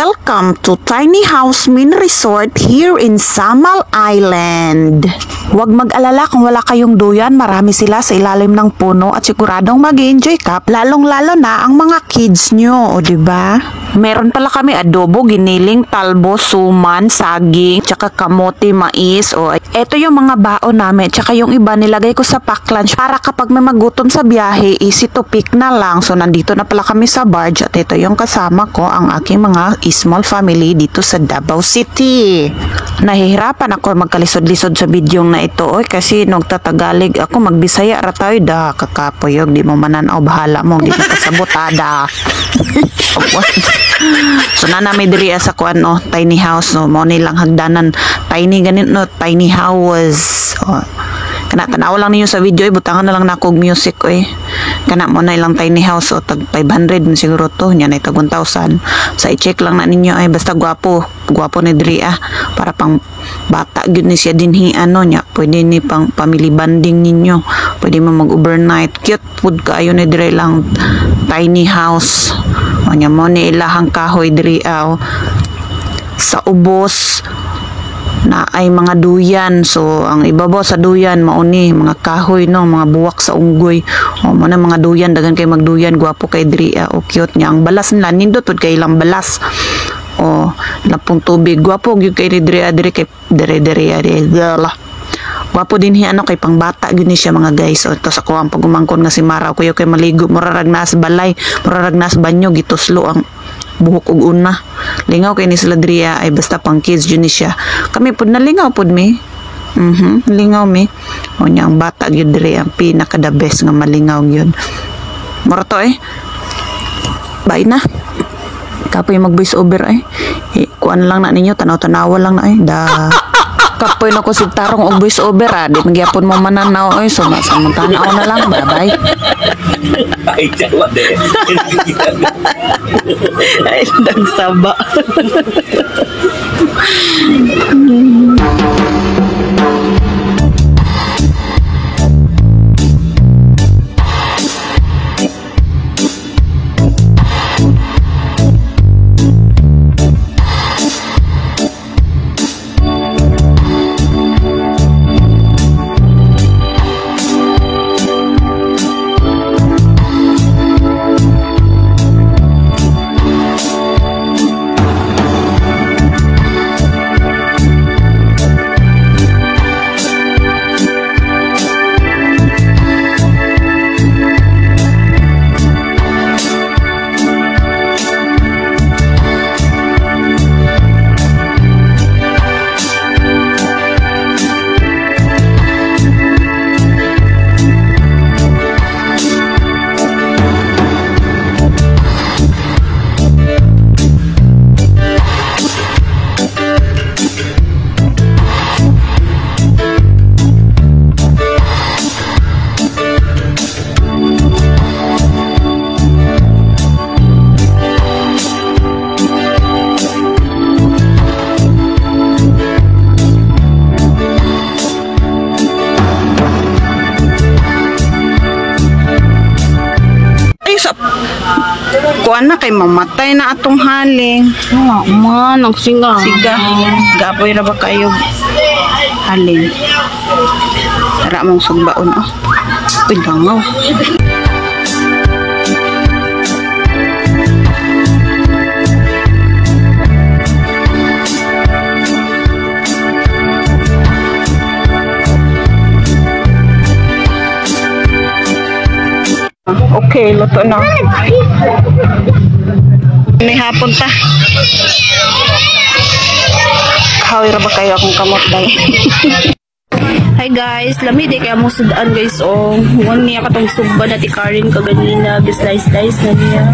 Welcome to Tiny House Mini Resort here in Samal Island. Huwag mag-alala kung wala kayong duyan, marami sila sa ilalim ng puno at siguradong mag-enjoy ka, lalong-lalo na ang mga kids nyo, o diba? Meron pala kami adobo, giniling, talbo, suman, saging, tsaka kamote, mais, o eto yung mga baon namin, tsaka yung iba nilagay ko sa pack lunch para kapag may magutom sa biyahe, easy to pick na lang. So nandito na pala kami sa barge at ito yung kasama ko, ang aking mga small family dito sa Davao City. Nahihirapan ako magkalisod-lisod sa bidyong na ito kasi nung tatagalig ako magbisaya ratayo da kakapoyog di mo mananaw bahala mo di mo kasabotada. So na namin diri sa kuan tiny house mo nilang hagdanan tiny ganito tiny house. Kana tanaw lang ninyo sa video butangan na lang na kog music kana mo na ilang tiny house tag 500 siguro to nya na tag 1,000 sa i-check lang na ninyo basta gwapo ni diri para pang bata gyud ni siya dinhi nya pwede ni pang family bonding ninyo, pwede mo mag-overnight, cute food kaayo ni diri lang tiny house nya mo ni ilahang kahoy diri sa ubos na ay mga duyan. So ang ibabaw sa duyan mauni mga kahoy mga buwak sa unggoy mo na mga duyan dagan kay magduyan gwapo kay diri cute nya ang balas nila nindot pud kay ilang balas lapong tubig gwapo gyud kay diri kay diri gwapo din kay pangbata gyud ni siya mga guys. Ito sa ko ang pagumangkon nga si Mara kuyo kay maligo murarag na sa balay murarag na sa banyo gituslo ang buhok ug una lingaw kay ni sila diri ay basta pang kids jud ni siya kami pud nalingaw pud mi lingaw mi nya ang bata gyud diri ang pinaka the best nga malingaw gyud mura to bye na kapoy mag voice over kuan lang na ninyo tanaw-tanawa lang na da kapoy na ko si tarong og voice over di magyapon mo mananaw so tanaw na lang bye bye. Ay, jawa deh. Ay, nagsaba. Kuan na kay mamatay na atong haling. Man, nagsiga. Siga. Gapoy ra ba kayo haling? Tara mong sugbaon Uy, langaw. Okay, luto na. May hapon ta. Kahoy ra ba kayo akong kamot day? Hi guys, lami di kaya mo sudaan guys huwag niya katong sugba na ti Karen kaganina, bislice na niya.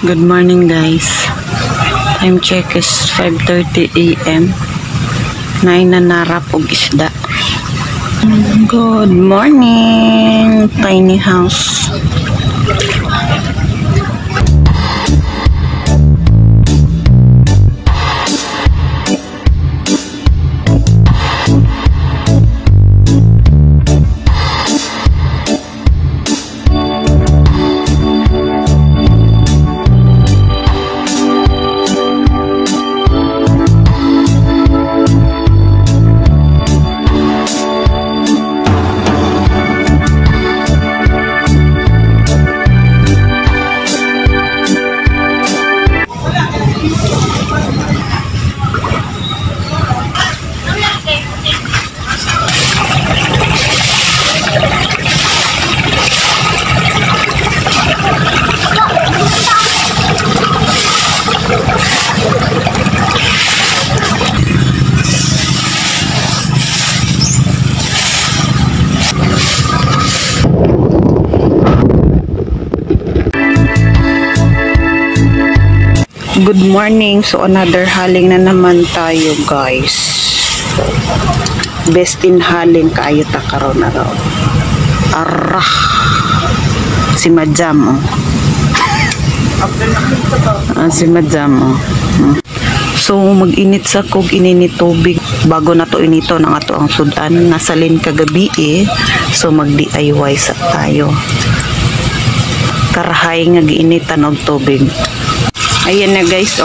Good morning guys. Time check is 5:30 AM. Naay na narap og isda. Good morning, tiny house. Good morning. So another haling na naman tayo guys. Best in haling kayo ta karon na raw. Arah. Si Madam. Si Madam. So mag-init sa kog ininit tubig bago na to inito na ato ang sudan nasalin kagabi So mag-DIY sa tayo. Karahay nga giinitan og tubig. Ayan na guys,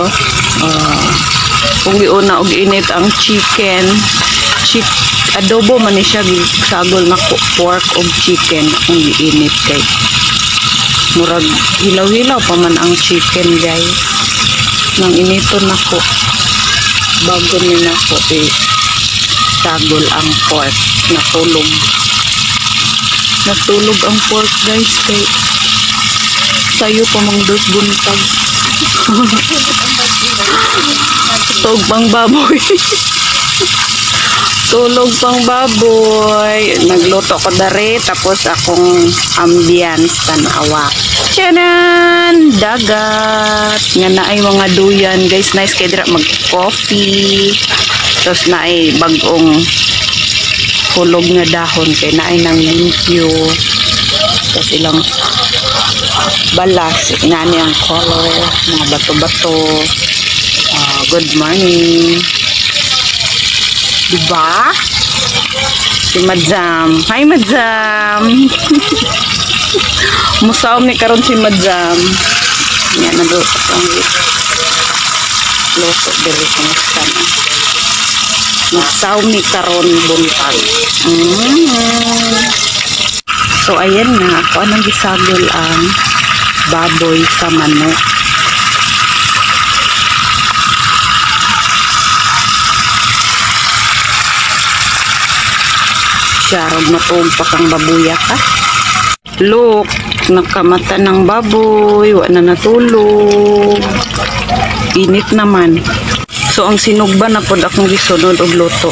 kung iuna og init ang chicken, adobo man ni siya, sagol na pork og chicken kung iinit kay. Murag hilaw-hilaw pa man ang chicken guys. Nang initon nako, bago ni nako sagol ang pork, natulog ang pork guys kay sayo pa mang dos buntag. Tulog pang baboy. Tulog pang baboy. Nagluto ko dari tapos akong ambience tanawa. Tiyanan! Dagat. Nga naay mga duyan. Guys, nice kay dira mag-coffee. Tapos naay bagong hulog nga dahon kay naay ng limpyo. Tapos ilang balas, inani ang color, mga bato-bato. Good morning. Diba? Si Madam. Hi Madam. Musaw ni karon si Madam. Yan na doon ang loto diri sa sana. Musaw ni karon buntag. So ayan na, ako anong gisagol ang baboy sa manok. Siyarog na tumpak ang babuya ka. Look, nakamata ng baboy, wala na natulog. Init naman. So ang sinugba na pod akong gisunod og luto.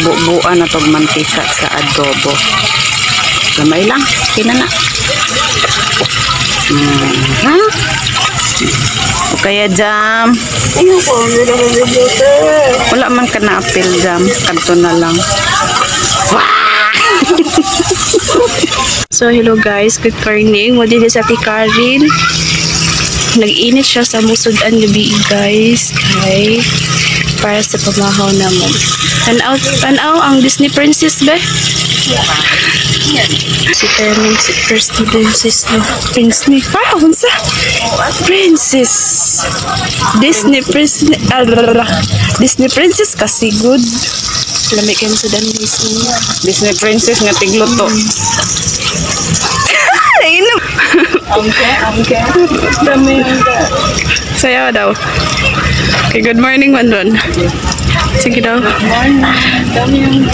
Bubuan na tog mantika sa adobo. Lamay lang, kinana. O kaya jam. Wala man ka na apel jam. Kanto na lang. So hello guys, good morning. Mo din sa Karin. Nag-init siya sa musudan gabi guys. Kay para sa pamahaw naman. Tanaw ang Disney Princess ba? Si Termin, si First Princess no. Disney, parang sa Princess. Disney Princess. Disney Princess kasi good. Lamig kayo sa Disney. Disney Princess nga tigluto. Nainom. Okay. Dami. Sayaw daw. Okay, good morning, Mandon. Sige daw. Good morning. Dami yung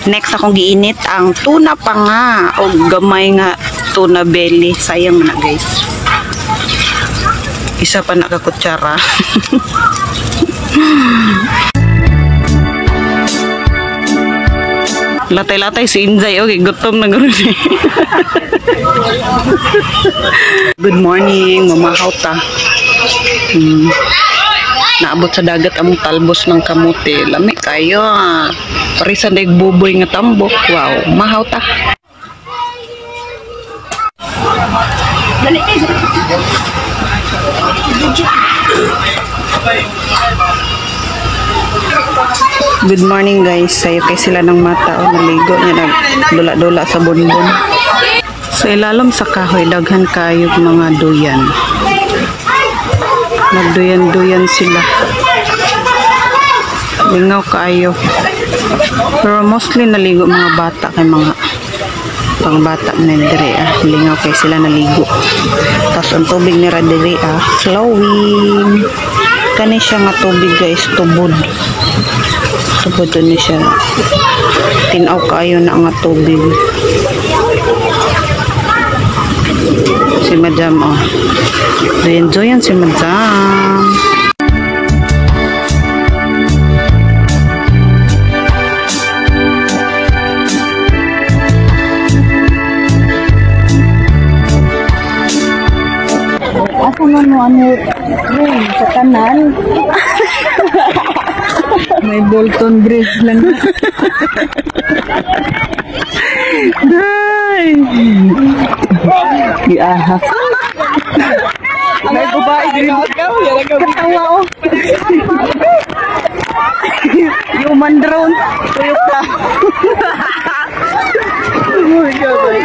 Next akong giinit ang tuna pa nga o gamay nga tuna belly. Sayang na guys. Isa pa nakakutsara. Latay-latay si Inzay. Okay, gutom na gano'n eh. Good morning, mamahaw ta. Naabot sa dagat among talbos ng kamote. Lami kayo. Parisan daig buboy nga tambok. Wow, mahaw ta. Good morning guys. Sayo kay sila ng mata. Naligo niya, nagdula-dula sa bunbun. Sa ilalim sa kahoy, daghan kayo mga duyan. Nagduyan-duyan sila. Lingaw kayo. Pero mostly naligo mga bata kay mga pangbata na dire lingaw kay sila naligo. Tapos ang tubig ni dire flowing. Kani siya nga tubig guys, tubod. Tubod ni siya. Tinaw kayo na nga tubig. Si Madam enjoy yan si Madam. Asa man mo rin sa kanal? May Bolton Bridge lang. Day! Iahak. May babae din katawa o. Human drone. Tuyok ka. Oh my God.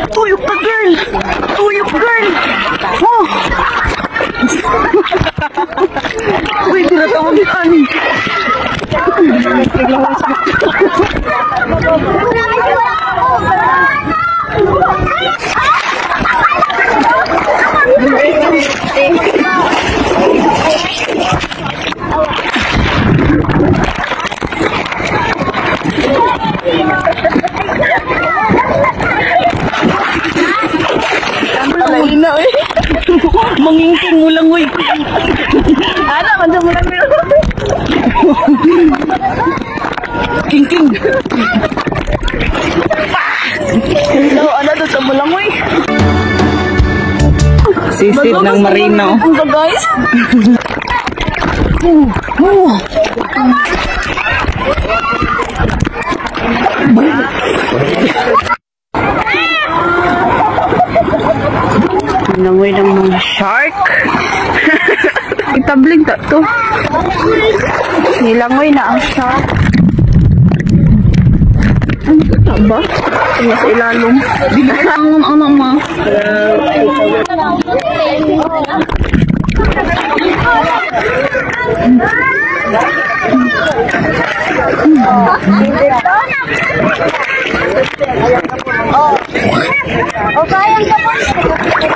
Tuyok ka girl. Tuyok girl. Oh. Uy, tinatawag yan. Mangingking mo lang, uy. Ano, manda mo lang meron. King. So, ano to sa mulangoy? Sisid ng marino. Ang guys. Nangoy ng mga shark. Itabling ta to. Nilangoy na ang shark. Ano ito ba? Ito sa ilalong. Binasang ano ma. Oh, kaya ka